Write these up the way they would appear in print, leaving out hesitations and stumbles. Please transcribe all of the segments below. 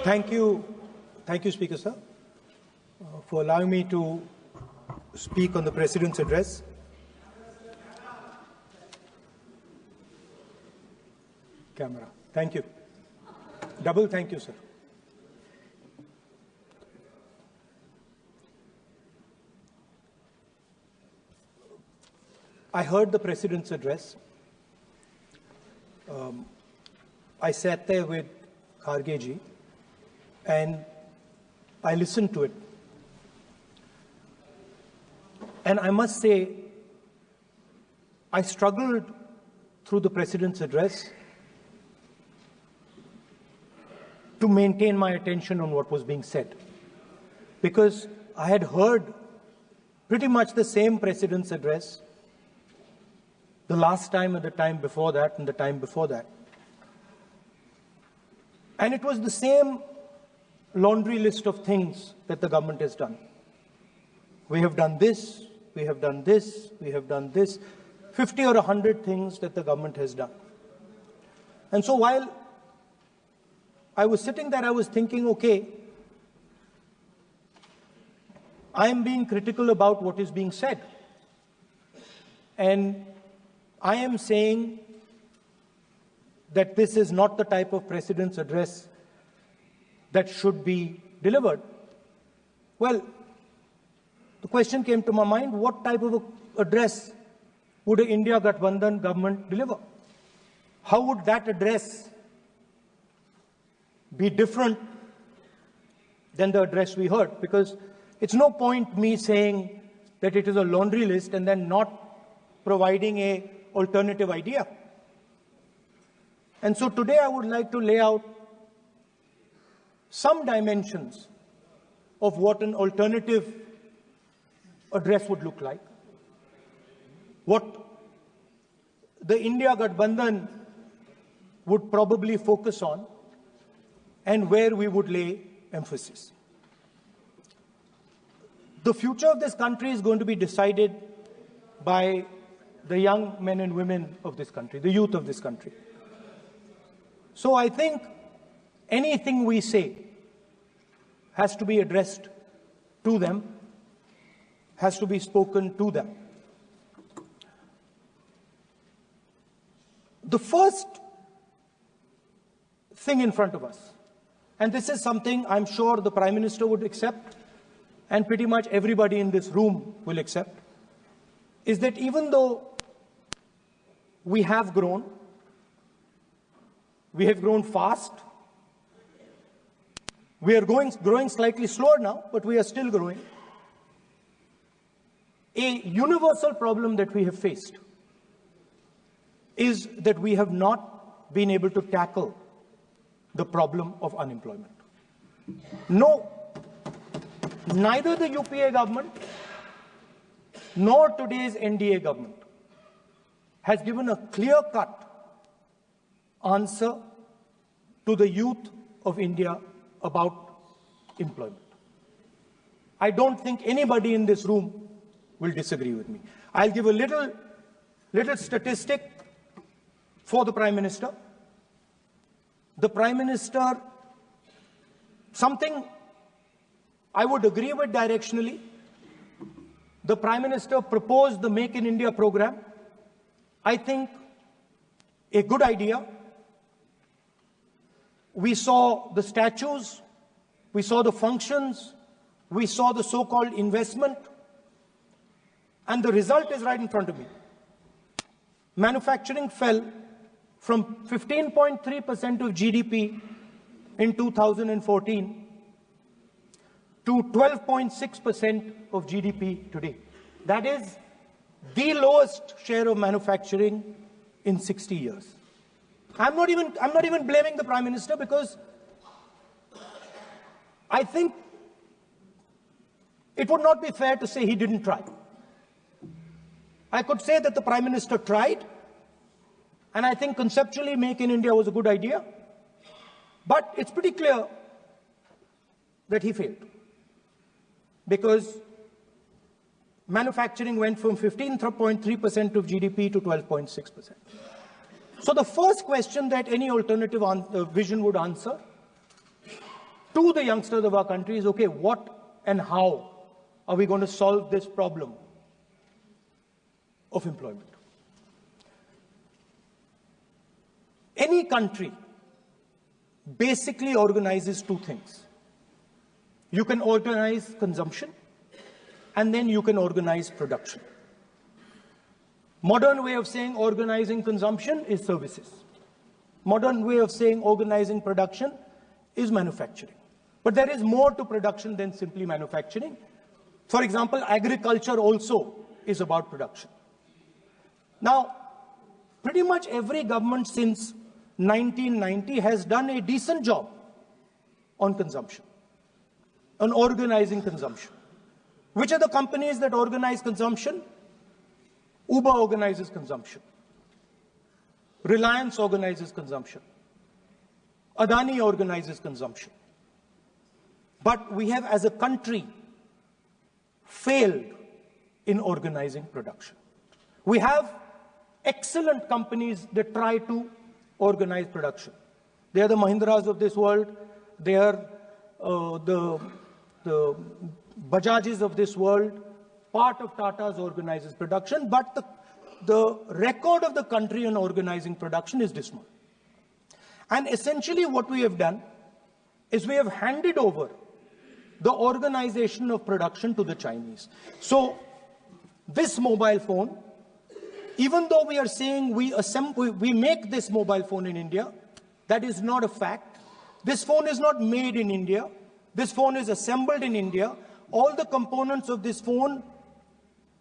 Thank you, Speaker Sir, for allowing me to speak on the President's address. Camera. Thank you. Double thank you, sir. I heard the President's address. I sat there with Kharge ji and I listened to it. And I must say, I struggled through the President's address to maintain my attention on what was being said, because I had heard pretty much the same President's address the last time and the time before that and the time before that. And it was the same laundry list of things that the government has done. We have done this, we have done this, we have done this, 50 or 100 things that the government has done. And so while I was sitting there, I was thinking, okay, I am being critical about what is being said. And I am saying that this is not the type of President's address that should be delivered. Well, the question came to my mind, what type of address would an India Gathbandhan government deliver? How would that address be different than the address we heard? Because it's no point me saying that it is a laundry list and then not providing an alternative idea. And so today I would like to lay out some dimensions of what an alternative address would look like, what the India Gathbandhan would probably focus on, and where we would lay emphasis. The future of this country is going to be decided by the young men and women of this country, the youth of this country. So I think anything we say has to be addressed to them, has to be spoken to them. The first thing in front of us, and this is something I'm sure the Prime Minister would accept, and pretty much everybody in this room will accept, is that even though we have grown fast, we are growing slightly slower now, but we are still growing. A universal problem that we have faced is that we have not been able to tackle the problem of unemployment. No, neither the UPA government nor today's NDA government has given a clear-cut answer to the youth of India about employment. I don't think anybody in this room will disagree with me. I'll give a little statistic for the Prime Minister. The Prime Minister, something I would agree with directionally. The Prime Minister proposed the Make in India program. I think a good idea. We saw the statues, we saw the functions, we saw the so-called investment, and the result is right in front of me. Manufacturing fell from 15.3% of GDP in 2014 to 12.6% of GDP today. That is the lowest share of manufacturing in 60 years. I'm not even blaming the Prime Minister, because I think it would not be fair to say he didn't try. I could say that the Prime Minister tried, and I think conceptually Make in India was a good idea, but it's pretty clear that he failed, because manufacturing went from 15.3% of GDP to 12.6%. So the first question that any alternative vision would answer to the youngsters of our country is, okay, what and how are we going to solve this problem of employment? Any country basically organizes two things. You can organize consumption, and then you can organize production. Modern way of saying organizing consumption is services. Modern way of saying organizing production is manufacturing. But there is more to production than simply manufacturing. For example, agriculture also is about production. Now, pretty much every government since 1990 has done a decent job on consumption, on organizing consumption. Which are the companies that organize consumption? Uber organizes consumption. Reliance organizes consumption. Adani organizes consumption. But we have, as a country, failed in organizing production. We have excellent companies that try to organize production. They are the Mahindras of this world. They are the Bajajs of this world. Part of Tata's organizes production, but the record of the country in organizing production is dismal. And essentially what we have done is we have handed over the organization of production to the Chinese. So this mobile phone, even though we are saying we make this mobile phone in India, that is not a fact. This phone is not made in India. This phone is assembled in India. All the components of this phone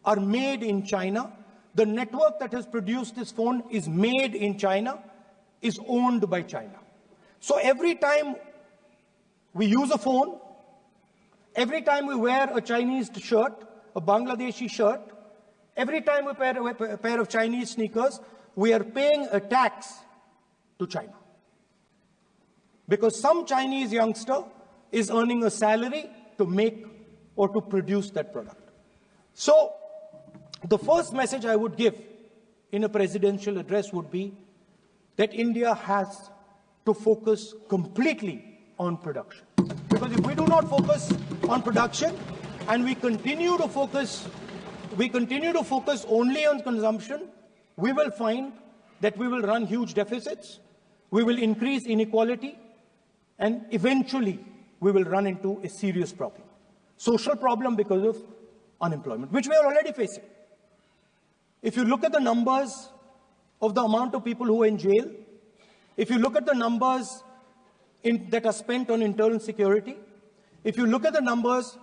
are made in China. The network that has produced this phone is made in China, is owned by China. So every time we use a phone, every time we wear a Chinese shirt, a Bangladeshi shirt, every time we wear a pair of Chinese sneakers, we are paying a tax to China. Because some Chinese youngster is earning a salary to make or to produce that product. So the first message I would give in a presidential address would be that India has to focus completely on production. Because if we do not focus on production and we continue to focus only on consumption, we will find that we will run huge deficits, we will increase inequality, and eventually we will run into a serious problem. Social problem because of unemployment, which we are already facing. If you look at the numbers of the amount of people who are in jail, if you look at the numbers that are spent on internal security, if you look at the numbers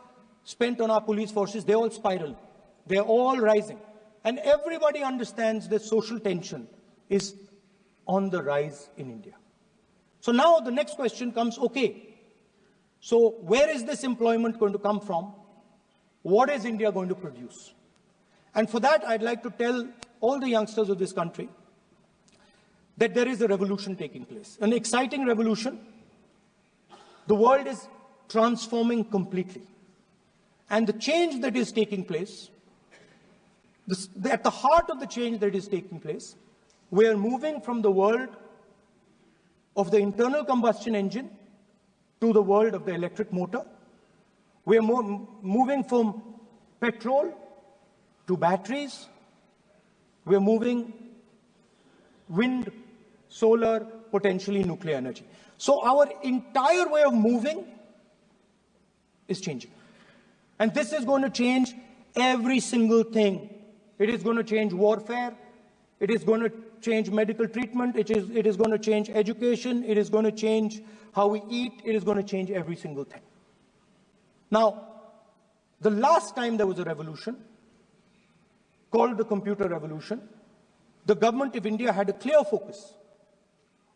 spent on our police forces, they all spiral. They're all rising. And everybody understands that social tension is on the rise in India. So now the next question comes, okay, so where is this employment going to come from? What is India going to produce? And for that, I'd like to tell all the youngsters of this country that there is a revolution taking place, an exciting revolution. The world is transforming completely. And the change that is taking place, at the heart of the change that is taking place, we are moving from the world of the internal combustion engine to the world of the electric motor. We are moving from petrol to batteries. We are moving wind, solar, potentially nuclear energy. So our entire way of moving is changing. And this is going to change every single thing. It is going to change warfare. It is going to change medical treatment. It is going to change education. It is going to change how we eat. It is going to change every single thing. Now, the last time there was a revolution, called the computer revolution, the government of India had a clear focus.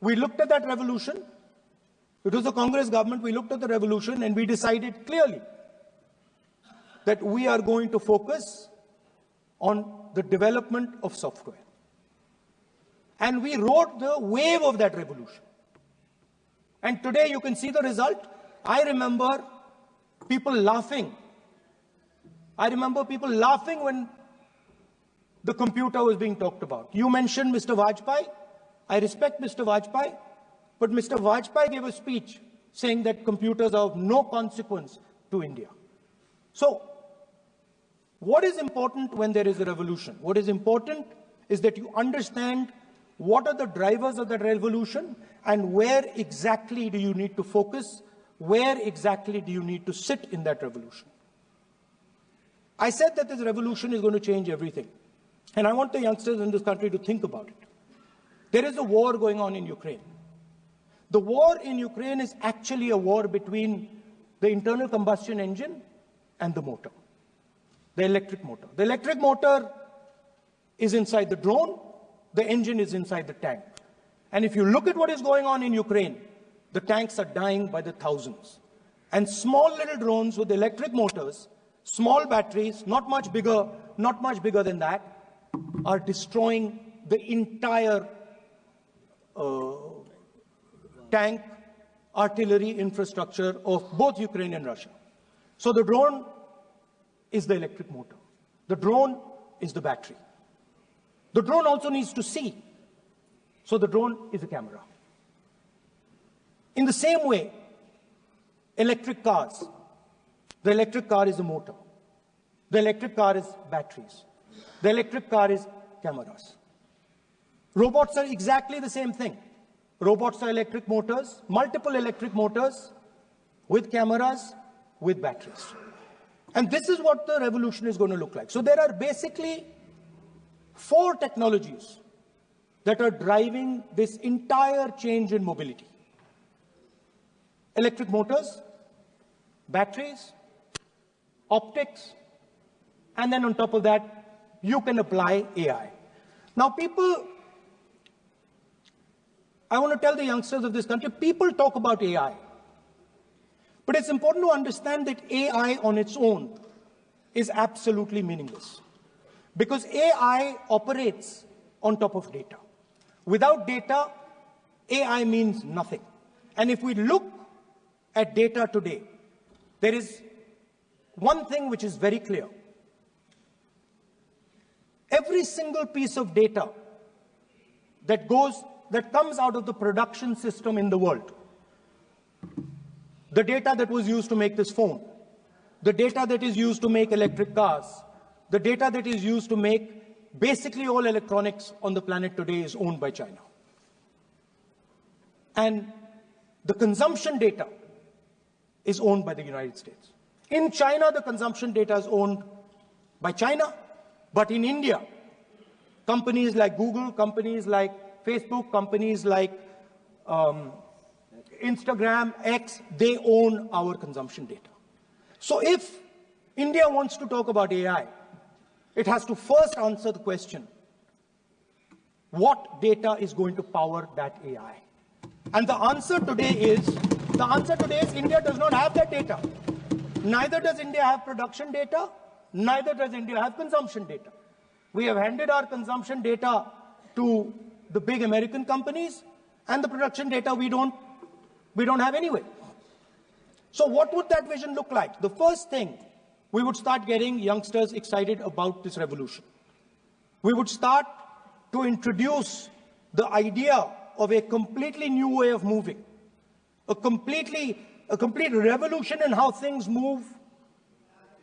We looked at that revolution. It was a Congress government. We looked at the revolution and we decided clearly that we are going to focus on the development of software. And we rode the wave of that revolution. And today you can see the result. I remember people laughing. I remember people laughing when the computer was being talked about. You mentioned Mr. Vajpayee. I respect Mr. Vajpayee, but Mr. Vajpayee gave a speech saying that computers are of no consequence to India. So, what is important when there is a revolution? What is important is that you understand what are the drivers of that revolution and where exactly do you need to focus, where exactly do you need to sit in that revolution. I said that this revolution is going to change everything. And I want the youngsters in this country to think about it. There is a war going on in Ukraine. The war in Ukraine is actually a war between the internal combustion engine and the motor, the electric motor. The electric motor is inside the drone, the engine is inside the tank. And if you look at what is going on in Ukraine, the tanks are dying by the thousands. And small little drones with electric motors, small batteries, not much bigger than that, are destroying the entire tank artillery infrastructure of both Ukraine and Russia. So the drone is the electric motor. The drone is the battery. The drone also needs to see. So the drone is a camera. In the same way, electric cars, the electric car is a motor. The electric car is batteries. The electric car is cameras. Robots are exactly the same thing. Robots are electric motors, multiple electric motors with cameras, with batteries. And this is what the revolution is going to look like. So there are basically 4 technologies that are driving this entire change in mobility. Electric motors, batteries, optics, and then on top of that, you can apply AI. Now I want to tell the youngsters of this country, people talk about AI. But it's important to understand that AI on its own is absolutely meaningless. Because AI operates on top of data. Without data, AI means nothing. And if we look at data today, there is one thing which is very clear. Every single piece of data that comes out of the production system in the world, the data that was used to make this phone, the data that is used to make electric cars, the data that is used to make basically all electronics on the planet today is owned by China. And the consumption data is owned by the United States. In China, the consumption data is owned by China, but in India, companies like Google, companies like Facebook, companies like Instagram, X, they own our consumption data. So if India wants to talk about AI, it has to first answer the question, what data is going to power that AI? And the answer today is India does not have that data. Neither does India have production data, neither does India have consumption data. We have handed our consumption data to the big American companies, and the production data we don't have anyway. So what would that vision look like? The first thing, we would start getting youngsters excited about this revolution. We would start to introduce the idea of a completely new way of moving, a complete revolution in how things move.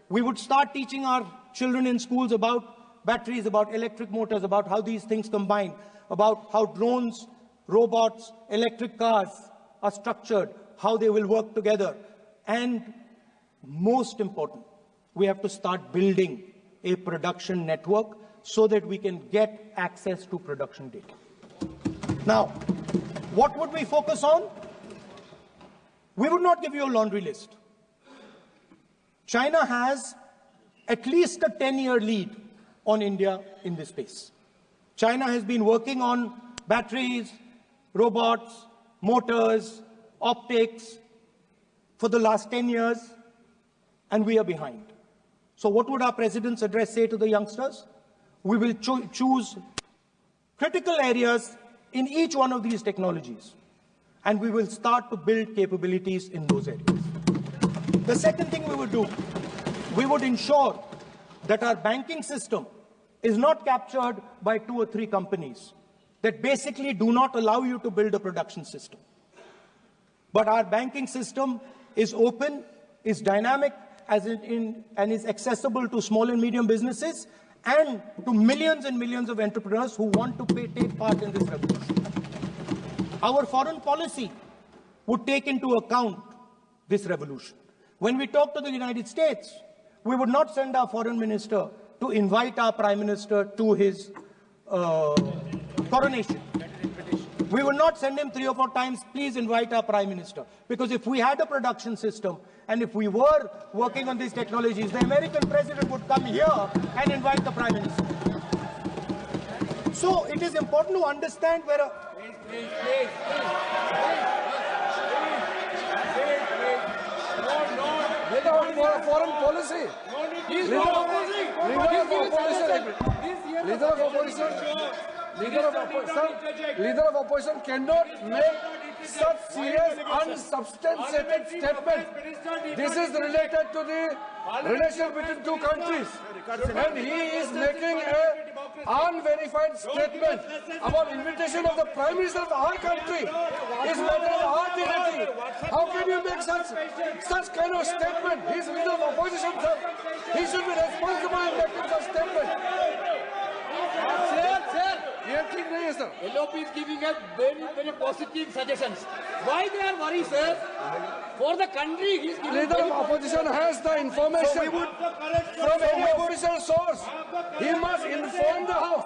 We would start teaching our children in schools about batteries, about electric motors, about how these things combine, about how drones, robots, electric cars are structured, how they will work together. And most important, we have to start building a production network so that we can get access to production data. Now, what would we focus on? We would not give you a laundry list. China has at least a 10-year lead on India in this space. China has been working on batteries, robots, motors, optics for the last 10 years, and we are behind. So what would our president's address say to the youngsters? We will choose critical areas in each one of these technologies, and we will start to build capabilities in those areas. The second thing we would do, we would ensure that our banking system is not captured by 2 or 3 companies that basically do not allow you to build a production system. But our banking system is open, is dynamic, and is accessible to small and medium businesses and to millions and millions of entrepreneurs who want to take part in this revolution. Our foreign policy would take into account this revolution. When we talk to the United States, we would not send our foreign minister to invite our prime minister to his coronation. We would not send him 3 or 4 times, please invite our prime minister. Because if we had a production system and if we were working on these technologies, the American president would come here and invite the prime minister. So it is important to understand where a... Foreign policy. Leader of opposition cannot make such serious, unsubstantiated statement. This is related to the relation between 2 countries, and he is making an unverified statement about invitation of the Prime Minister of our country. Is matter of our dignity. How can you make such kind of statement? He is leader of opposition, sir. He should be responsible in making such statement. Sir, LOP is giving us very positive suggestions. Why they are worried, sir? For the country, he is giving. Leader of opposition has the information from any official source. He must inform the House.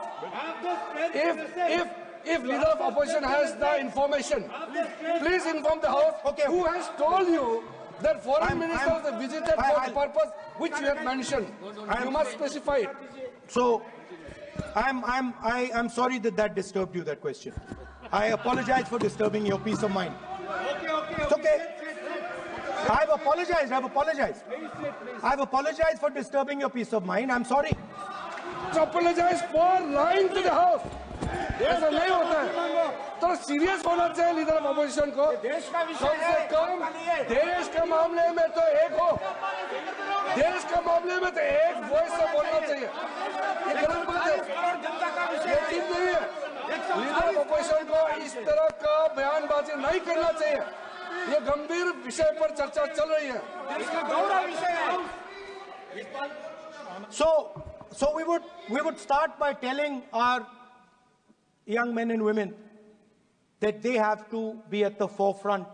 If leader of opposition has the information, please inform the House. Okay. Who has told you that foreign ministers visited for the purpose which you have mentioned? You must specify it. So, I'm sorry that disturbed you, that question. I apologize for disturbing your peace of mind. It's okay. I've apologized. I've apologized for disturbing your peace of mind. I'm sorry. Apologize for lying to the House. ऐसा नहीं होता है. तो serious होना चाहिए leader of opposition को. कम से कम देश के मामले में तो एक हो. देश के मामले में तो एक वॉइस से बोलना चाहिए. ये गलत बात है. ये ठीक नहीं है. लीडर ऑफ अपोजिशन को इस तरह का बयानबाजी नहीं करना चाहिए. ये गंभीर विषय पर चर्चा चल रही है. So we would start by telling our young men and women that they have to be at the forefront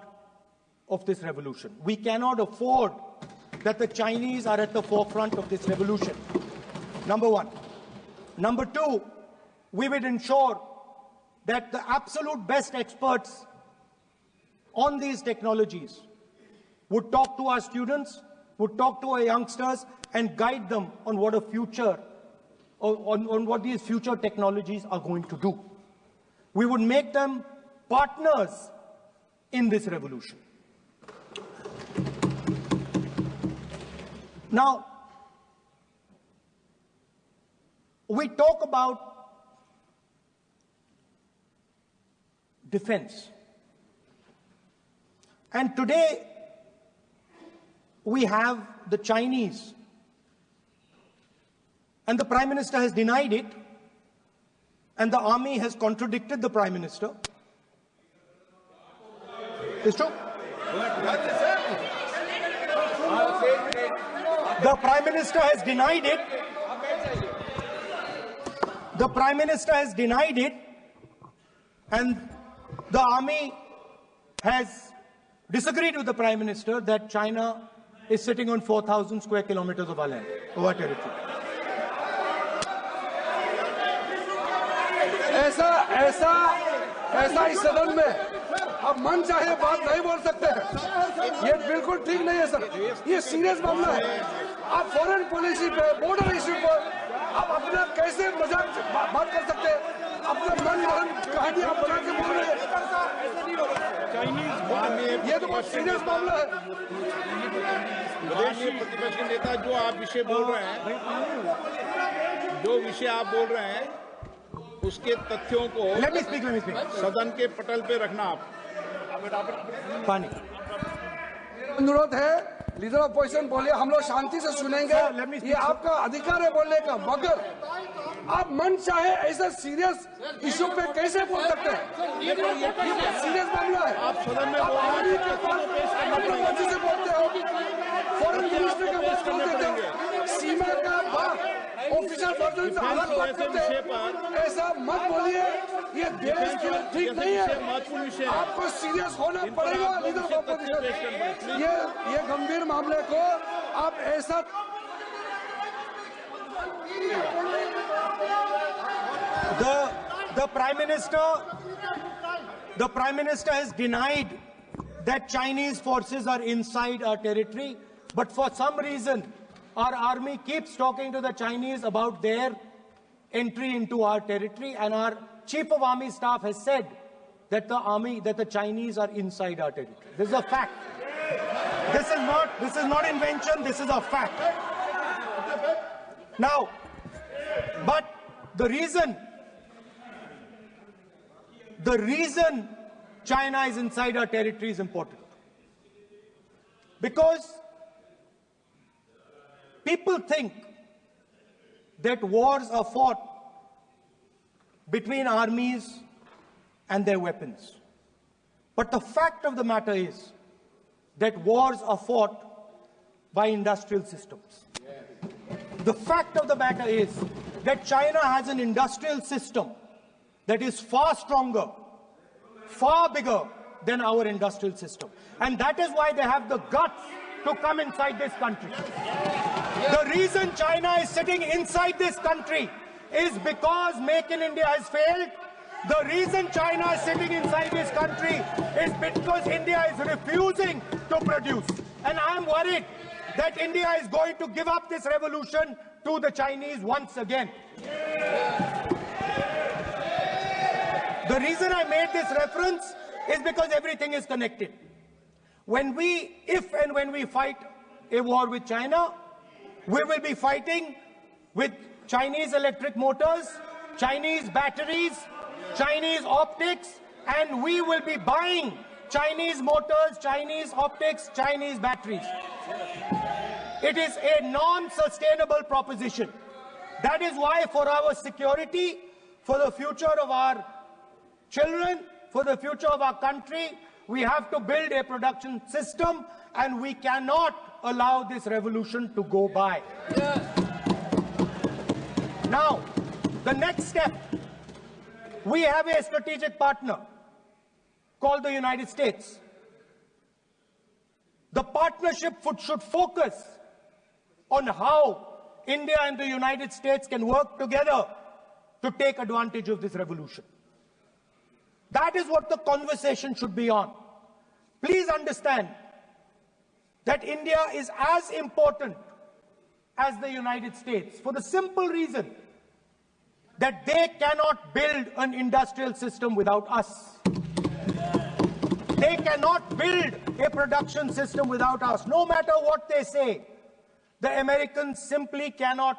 of this revolution. We cannot afford that the Chinese are at the forefront of this revolution. Number one. Number two, we will ensure that the absolute best experts on these technologies would talk to our students, would talk to our youngsters and guide them on what a future, on what these future technologies are going to do. We would make them partners in this revolution. Now, we talk about defense. And today, we have the Chinese. And the Prime Minister has denied it. And the army has contradicted the Prime Minister. It's true. The Prime Minister has denied it. The Prime Minister has denied it. And the army has disagreed with the Prime Minister that China is sitting on 4,000 square kilometers of our land, of our territory. ऐसा इस सदन में अब मन चाहे बात नहीं बोल सकते हैं. ये बिल्कुल ठीक नहीं है सर. ये सीरियस मामला है. आप फॉरेन पॉलिसी पे, बॉर्डर इश्यू पर आप अपना कैसे मजाक बात कर सकते हैं? अपना मन कहानी आप बना के बोल रहे हैं. ये तो बहुत सीरियस मामला है. विदेशी प्रतिपक्ष के नेता जो आप विषय बोल रहे हैं, उसके तथ्यों को सदन के पटल पे रखना. आप अनुरोध है लीडर ऑफ पोजिशन बोलिए, हम लोग शांति से सुनेंगे, ये आपका अधिकार है बोलने का, मगर आप मन चाहे ऐसा सीरियस इशू पे कैसे बोल सकते हैं? ये सीरियस मामला है। आप सदन में आर्मी के पास से बोलते हो, फॉरेन मिनिस्टर के पास बोल देते हो, सीमा का बात ऑफिशियल पर्सन से अलग बात करते हैं, ऐसा मत बोलिए, ये देश के लिए ठीक नहीं है। आपको सीरियस होना पड़ेगा लीडर ऑफ ऑपोजिशन। ये गंभीर मामले को आप ऐसा The Prime Minister has denied that Chinese forces are inside our territory, but for some reason our army keeps talking to the Chinese about their entry into our territory, and our Chief of Army Staff has said that the Chinese are inside our territory. This is a fact. This is not invention, this is a fact. Now, but the reason China is inside our territory is important. Because people think that wars are fought between armies and their weapons. But the fact of the matter is that wars are fought by industrial systems. The fact of the matter is that China has an industrial system that is far stronger, far bigger than our industrial system. And that is why they have the guts to come inside this country. The reason China is sitting inside this country is because Make in India has failed. The reason China is sitting inside this country is because India is refusing to produce. And I am worried that India is going to give up this revolution to the Chinese once again. The reason I made this reference is because everything is connected. If and when we fight a war with China, we will be fighting with Chinese electric motors, Chinese batteries, Chinese optics, and we will be buying Chinese motors, Chinese optics, Chinese batteries. It is a non-sustainable proposition. That is why for our security, for the future of our children, for the future of our country, we have to build a production system, and we cannot allow this revolution to go by. Now, the next step, we have a strategic partner called the United States. The partnership should focus on how India and the United States can work together to take advantage of this revolution. That is what the conversation should be on. Please understand that India is as important as the United States for the simple reason that they cannot build an industrial system without us. They cannot build a production system without us. No matter what they say, the Americans simply cannot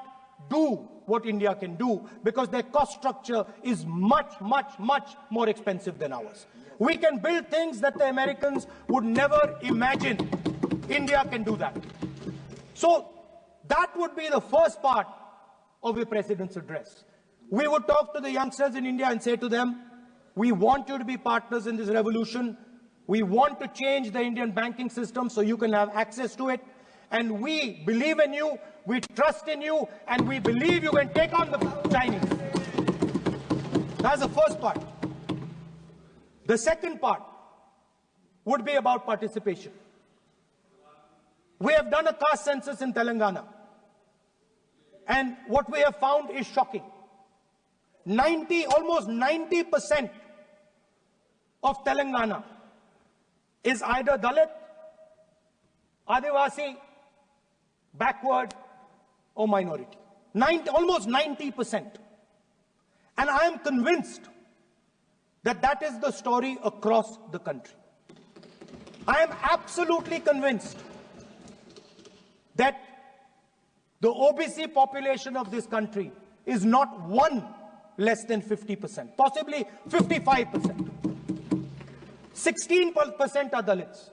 do what India can do because their cost structure is much, much, much more expensive than ours. We can build things that the Americans would never imagine. India can do that. So that would be the first part of a president's address. We would talk to the youngsters in India and say to them, we want you to be partners in this revolution. We want to change the Indian banking system so you can have access to it. And we believe in you, we trust in you, and we believe you can take on the Chinese. That's the first part. The second part would be about participation. We have done a caste census in Telangana, and what we have found is shocking. Almost 90% of Telangana is either Dalit, Adivasi, backward, or minority. Almost 90%. And I am convinced that that is the story across the country. I am absolutely convinced that the OBC population of this country is not one less than 50%, possibly 55%. 16% are Dalits.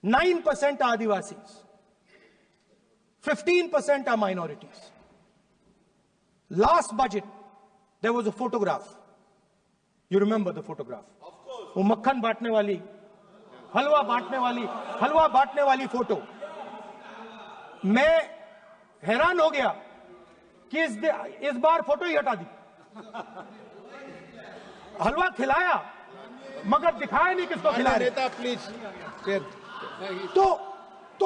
9% are Adivasis. 15% are minorities. Last budget, there was a photograph. You remember the photograph? Of course. वो मक्खन बांटने वाली, हलवा बांटने वाली photo. मैं हैरान हो गया कि इस बार फोटो ही हटा दी. हलवा खिलाया मगर दिखाया नहीं किसको खिला रहे. तो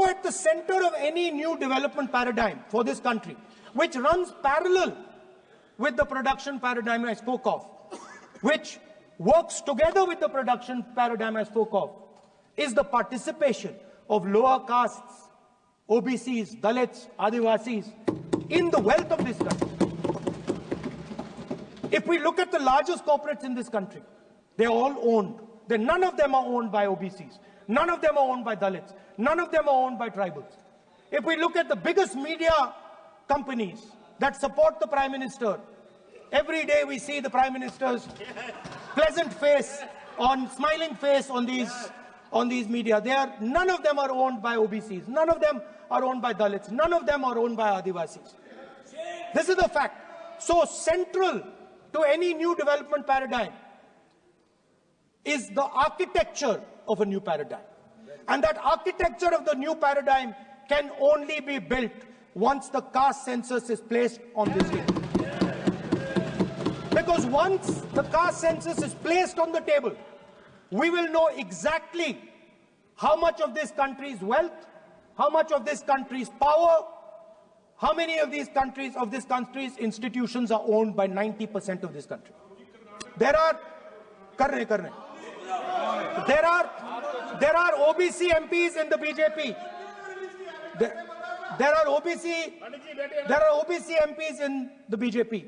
at the center of any new development paradigm for this country, which runs parallel with the production paradigm I spoke of, which works together with the production paradigm I spoke of, is the participation of lower castes, OBCs, Dalits, Adivasis in the wealth of this country. If we look at the largest corporates in this country, they're all owned. None of them are owned by OBCs. None of them are owned by Dalits. None of them are owned by tribals. If we look at the biggest media companies that support the Prime Minister, every day we see the Prime Minister's pleasant face, smiling face on these media. None of them are owned by OBCs. None of them are owned by Dalits. None of them are owned by Adivasis. This is the fact. So central to any new development paradigm is the architecture of a new paradigm. And that architecture of the new paradigm can only be built once the caste census is placed on this list. Because once the caste census is placed on the table, we will know exactly how much of this country's wealth, how much of this country's power, how many of this country's institutions are owned by 90% of this country. There are OBC MPs in the BJP. There are OBC MPs in the BJP.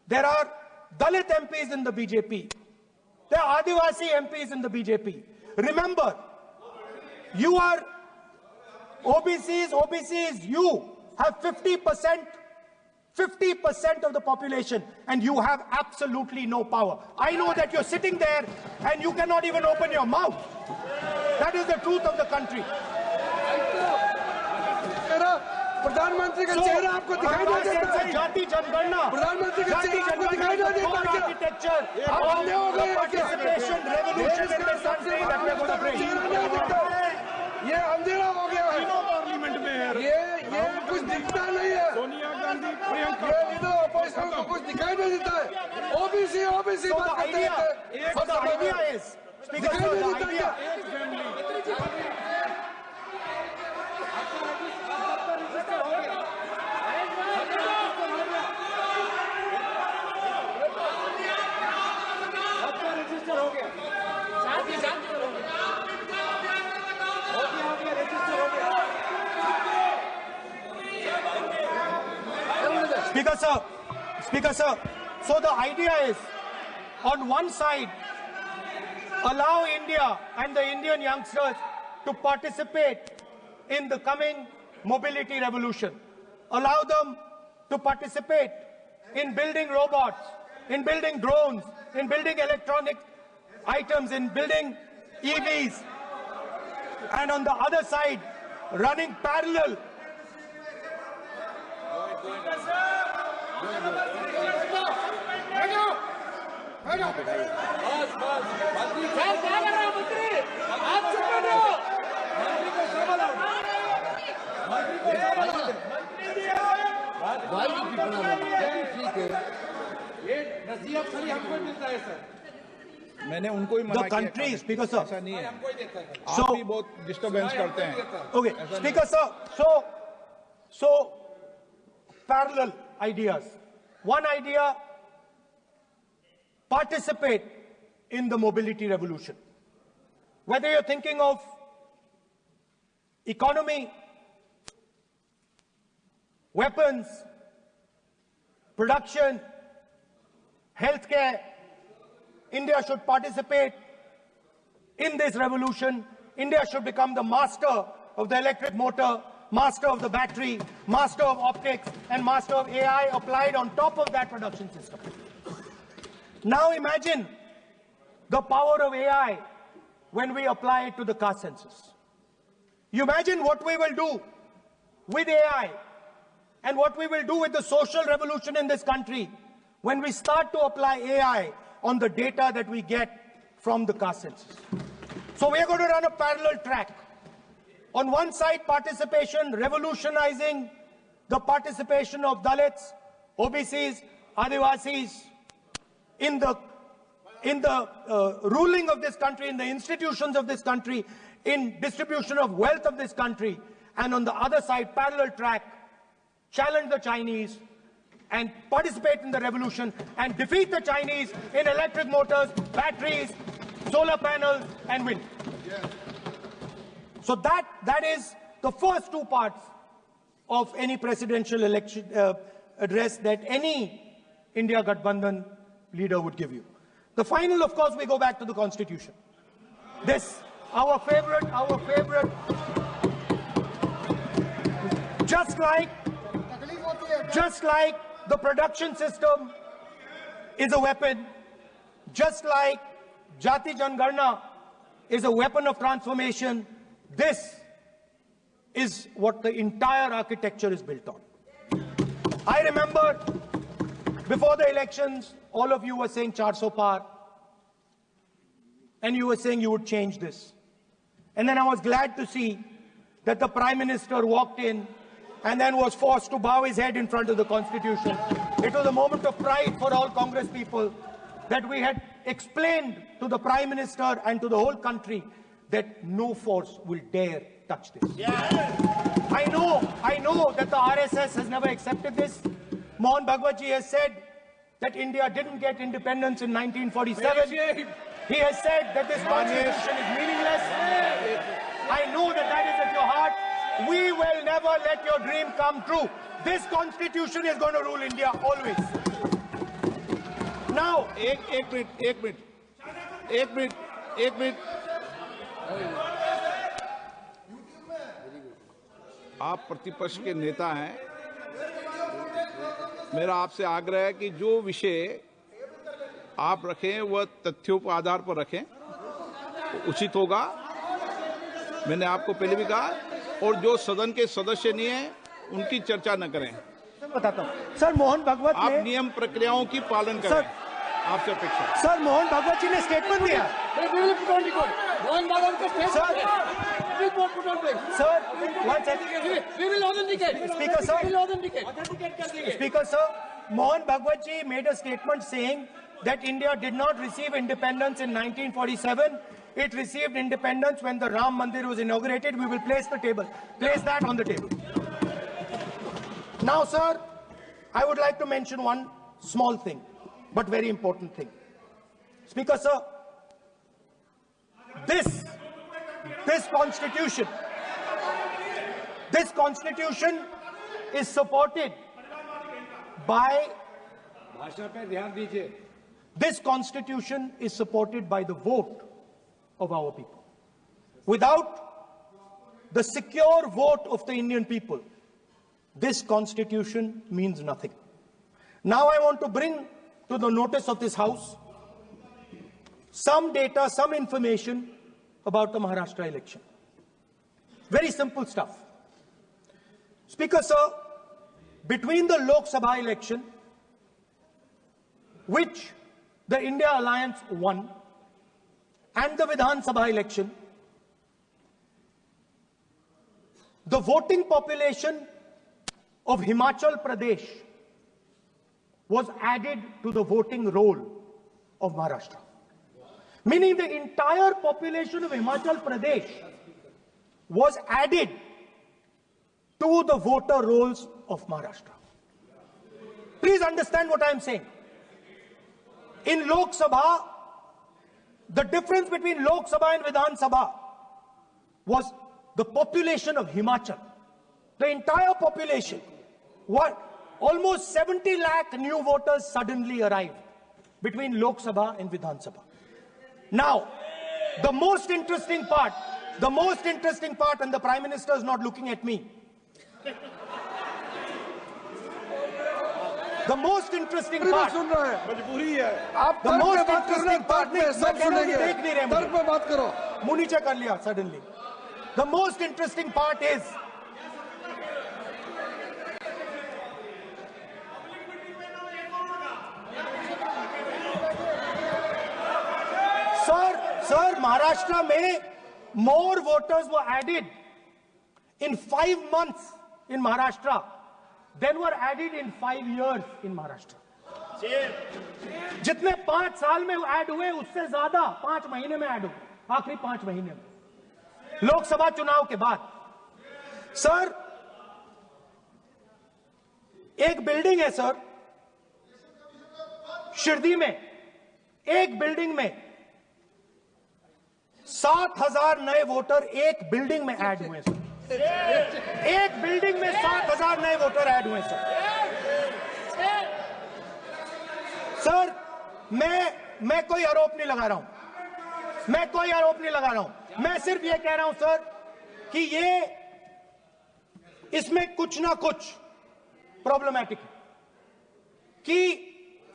There are Dalit MPs in the BJP. There are Adivasi MPs in the BJP. Remember, you are OBCs, you have 50% of the population, and you have absolutely no power. I know that you're sitting there and you cannot even open your mouth. That is the truth of the country. प्रधानमंत्री का चेहरा आपको दिखाई नहीं देता है? जाति जनगणना, प्रधानमंत्री का चेहरा आपको दिखाई नहीं देता है? Architecture, participation, revolution in this country that we are going to bring. ये अंधेरा हो गया है. पार्लियामेंट में ये कुछ दिखता नहीं है. सोनिया गांधी, प्रियंका, ये इधर अपोजिशन को कुछ दिखाई नहीं देता है. ओबीसी बात करते हैं. So the idea is, Speaker sir, the idea. Speaker sir, so the idea is, on one side, allow India and the Indian youngsters to participate in the coming mobility revolution. Allow them to participate in building robots, in building drones, in building electronic items, in building EVs. And on the other side, running parallel मैंने उनको ही मना the country, Speaker sir. ऐसा नहीं है. आप भी बहुत disturbance करते हैं. Okay, Speaker sir. So parallel ideas. One idea: participate in the mobility revolution. Whether you're thinking of economy, weapons, production, healthcare, India should participate in this revolution. India should become the master of the electric motor, master of the battery, master of optics, and master of AI applied on top of that production system. Now imagine the power of AI when we apply it to the caste census. You imagine what we will do with AI and what we will do with the social revolution in this country when we start to apply AI on the data that we get from the car census. So we are going to run a parallel track. On one side, participation, revolutionizing the participation of Dalits, OBCs, Adivasis in the ruling of this country, in the institutions of this country, in distribution of wealth of this country. And on the other side, parallel track, challenge the Chinese and participate in the revolution and defeat the Chinese in electric motors, batteries, solar panels and wind. So that is the first two parts of any presidential election address that any India Gathbandhan leader would give you. The final, of course, we go back to the Constitution. This, our favorite, just like the production system is a weapon, just like Jati Jangarna is a weapon of transformation, this is what the entire architecture is built on. I remember before the elections, all of you were saying 400 par, and you were saying you would change this. And then I was glad to see that the Prime Minister walked in and then was forced to bow his head in front of the Constitution. It was a moment of pride for all Congress people that we had explained to the Prime Minister and to the whole country that no force will dare touch this. I know that the RSS has never accepted this. Mohan Bhagwatji has said that India didn't get independence in 1947. He has said that this constitution is meaningless. I know that is at your heart. We will never let your dream come true. This constitution is going to rule India always. Now, एक minute आप प्रतिपक्ष के नेता हैं। मेरा आपसे आग्रह है कि जो विषय आप रखें वह तथ्यों पर आधार पर रखें, उचित होगा। मैंने आपको पहले भी कहा, और जो सदन के सदस्य नहीं है उनकी चर्चा न करें। बताता हूं सर, मोहन भागवत आप नियम प्रक्रियाओं की पालन करें, आपसे अपेक्षा। सर, मोहन भागवत जी ने स्टेटमेंट दिया। मोहन भागवत का statement Sir, one second. We will authenticate. Speaker, sir. We will authenticate. Speaker, sir, Mohan Bhagwat ji made a statement saying that India did not receive independence in 1947. It received independence when the Ram Mandir was inaugurated. We will place that on the table. Now, sir, I would like to mention one small thing, but very important thing. Speaker, sir, this constitution is supported by the vote of our people. Without the secure vote of the Indian people, this constitution means nothing. Now I want to bring to the notice of this House some data, some information about the Maharashtra election. Very simple stuff. Speaker, sir, between the Lok Sabha election, which the India Alliance won, and the Vidhan Sabha election, the voting population of Himachal Pradesh was added to the voting roll of Maharashtra. Meaning the entire population of Himachal Pradesh was added to the voter rolls of Maharashtra. Please understand what I am saying. In Lok Sabha, the difference between Lok Sabha and Vidhan Sabha was the population of Himachal. The entire population, almost 70 lakh new voters suddenly arrived between Lok Sabha and Vidhan Sabha. Now, the most interesting part, and the Prime Minister is not looking at me. The most interesting part, मुँह नीचे कर लिया suddenly. the most interesting part is, Sir, Maharashtra mein more voters were added in 5 months in Maharashtra than were added in 5 years in Maharashtra. जितने 5 साल में add हुए उससे ज्यादा 5 महीने में ऐड हुए, आखिरी 5 महीने में लोकसभा चुनाव के बाद। सर, एक बिल्डिंग है सर शिरडी में, एक बिल्डिंग में 7,000 नए वोटर एक बिल्डिंग में ऐड हुए सर। एक बिल्डिंग में 7,000 नए वोटर ऐड हुए सर। सर, मैं कोई आरोप नहीं लगा रहा हूं, मैं कोई आरोप नहीं लगा रहा हूं, मैं सिर्फ ये कह रहा हूं सर कि ये इसमें कुछ ना कुछ प्रॉब्लमैटिक है कि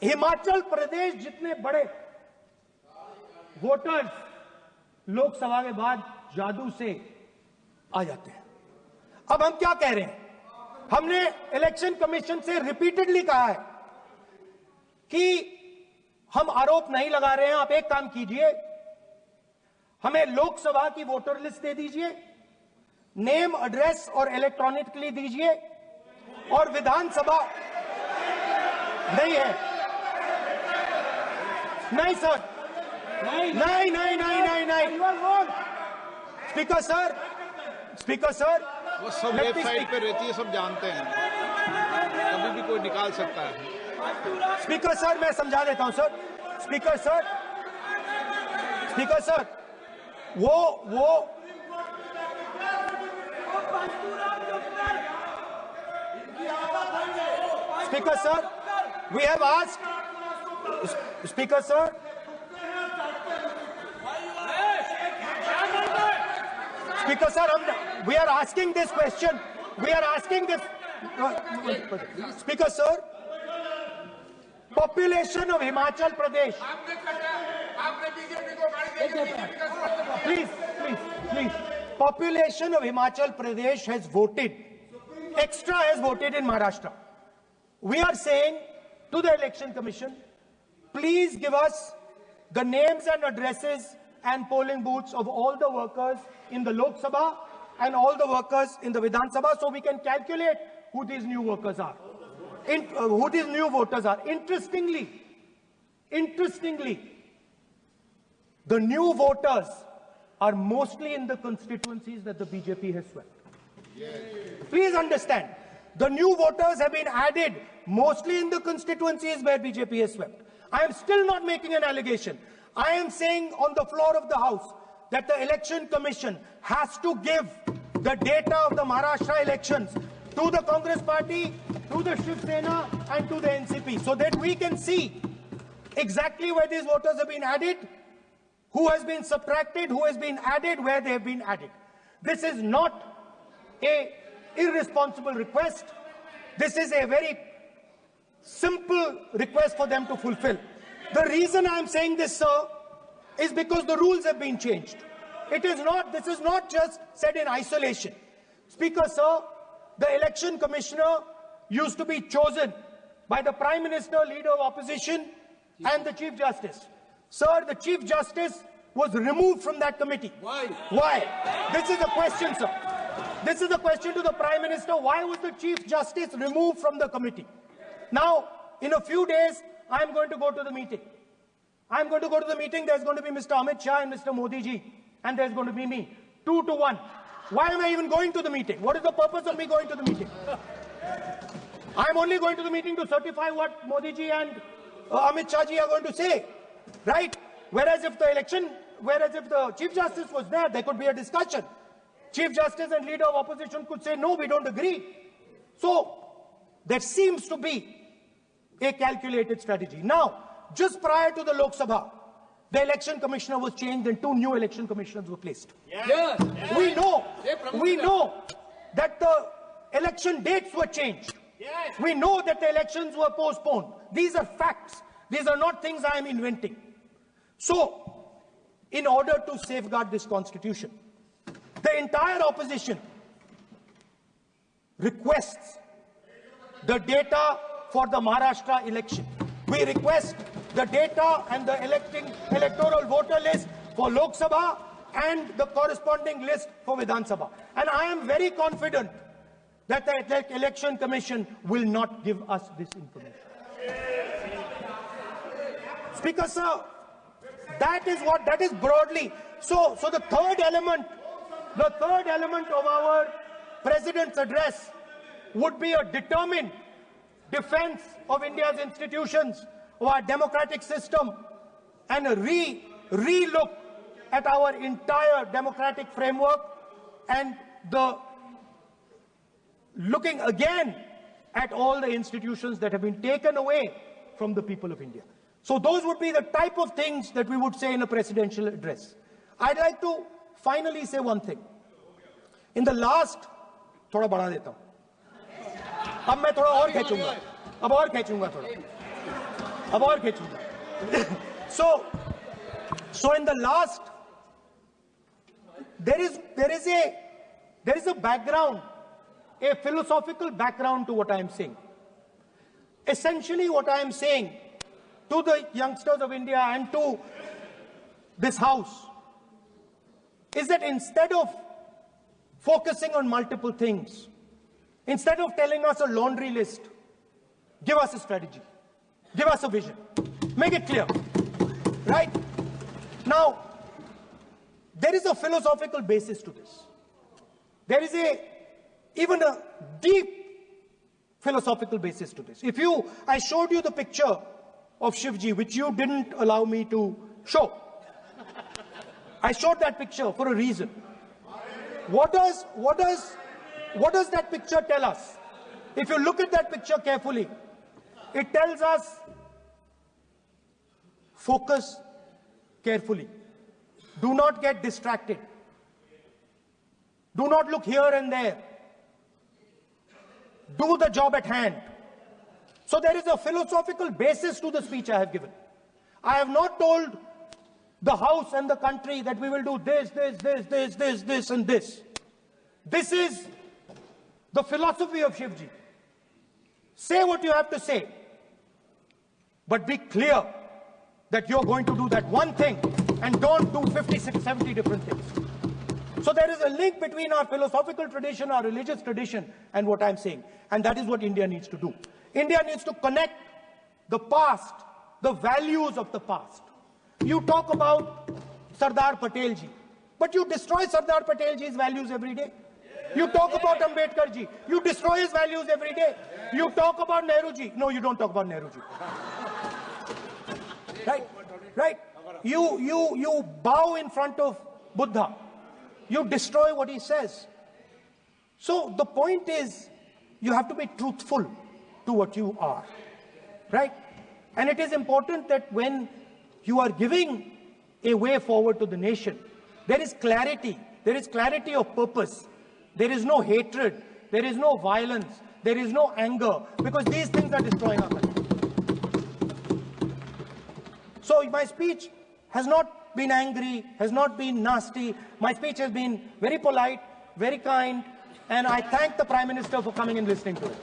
हिमाचल प्रदेश जितने बड़े वोटर्स लोकसभा के बाद जादू से आ जाते हैं। अब हम क्या कह रहे हैं, हमने इलेक्शन कमीशन से रिपीटेडली कहा है कि हम आरोप नहीं लगा रहे हैं, आप एक काम कीजिए, हमें लोकसभा की वोटर लिस्ट दे दीजिए, नेम, एड्रेस और इलेक्ट्रॉनिकली दीजिए, और विधानसभा नहीं है। नहीं सर, नहीं। स्पीकर सर, वो सब वेबसाइट पे रहती है, सब जानते हैं, कभी भी कोई निकाल सकता है। स्पीकर सर, मैं समझा देता हूं सर। स्पीकर सर, वो speaker sir, we have asked, Speaker sir, Speaker sir, we are asking this question. We are asking this. Speaker sir, population of Himachal Pradesh. Please. Population of Himachal Pradesh has voted. Extra has voted in Maharashtra. We are saying to the Election Commission, please give us the names and addresses and polling booths of all the workers in the Lok Sabha and all the workers in the Vidhan Sabha, so we can calculate who these new workers are, who these new voters are. Interestingly, the new voters are mostly in the constituencies that the BJP has swept. Please understand, the new voters have been added mostly in the constituencies where BJP has swept. I am still not making an allegation. I am saying on the floor of the House that the Election Commission has to give the data of the Maharashtra elections to the Congress Party, to the Shiv Sena and to the NCP, so that we can see exactly where these voters have been added, who has been subtracted, who has been added, where they have been added. This is not an irresponsible request. This is a very simple request for them to fulfill. The reason I am saying this, sir, is because the rules have been changed. This is not just said in isolation. Speaker, sir, the election commissioner used to be chosen by the Prime Minister, Leader of Opposition, and the Chief Justice. Sir, the Chief Justice was removed from that committee. Why? Why? This is a question, sir. This is a question to the Prime Minister. Why was the Chief Justice removed from the committee? Now, in a few days, I am going to go to the meeting. I am going to go to the meeting. There's going to be Mr. Amit Shah and Mr. Modi ji. And there's going to be me. 2 to 1. Why am I even going to the meeting? What is the purpose of me going to the meeting? I'm only going to the meeting to certify what Modi ji and Amit Shah ji are going to say. Right? Whereas if the Chief Justice was there, there could be a discussion. Chief Justice and Leader of Opposition could say, no, we don't agree. So, there seems to be a calculated strategy. Now, just prior to the Lok Sabha, the election commissioner was changed and 2 new election commissioners were placed. Yes. We know that the election dates were changed. Yes. We know that the elections were postponed. These are facts. These are not things I am inventing. So, in order to safeguard this constitution, The entire opposition requests the data for the Maharashtra election. We request the data and the electoral voter list for Lok Sabha and the corresponding list for Vidhan Sabha. And I am very confident that the Election Commission will not give us this information. Speaker, sir, that is broadly. So the third element of our President's address would be a determined defense of India's institutions, of our democratic system, and a re-look at our entire democratic framework, and the looking again at all the institutions that have been taken away from the people of India. So those would be the type of things that we would say in a presidential address. I'd like to finally say one thing. In the last, थोड़ा बढ़ा देता हूँ. अब मैं थोड़ा और खींचूंगा. अब और खींचूंगा थोड़ा. अब और खींचूंगा. So in the last, there is a background, a philosophical background to what I am saying. Essentially, what I am saying to the youngsters of India and to this House is that instead of focusing on multiple things, instead of telling us a laundry list, give us a strategy, give us a vision, make it clear, right? Now, there is a philosophical basis to this. There is even a deep philosophical basis to this. I showed you the picture of Shivji, which you didn't allow me to show. I showed that picture for a reason. What does that picture tell us? If you look at that picture carefully, it tells us focus carefully. Do not get distracted. Do not look here and there. Do the job at hand. So there is a philosophical basis to the speech I have given. I have not told the House and the country that we will do this, and this. This is the philosophy of Shivji. Say what you have to say, but be clear that you're going to do that one thing and don't do 56, 70 different things. So there is a link between our philosophical tradition, our religious tradition, and what I'm saying. And that is what India needs to do. India needs to connect the past, the values of the past. You talk about Sardar Patelji, but you destroy Sardar Patelji's values every day. You talk about Ambedkarji, you destroy his values every day. You talk about Nehruji. No, you don't talk about Nehruji. Right? You bow in front of Buddha. You destroy what he says. So the point is, you have to be truthful to what you are, right? And it is important that when you are giving a way forward to the nation, there is clarity of purpose. There is no hatred, there is no violence, there is no anger, because these things are destroying our country. So my speech has not been angry, has not been nasty. My speech has been very polite, very kind, and I thank the Prime Minister for coming and listening to it.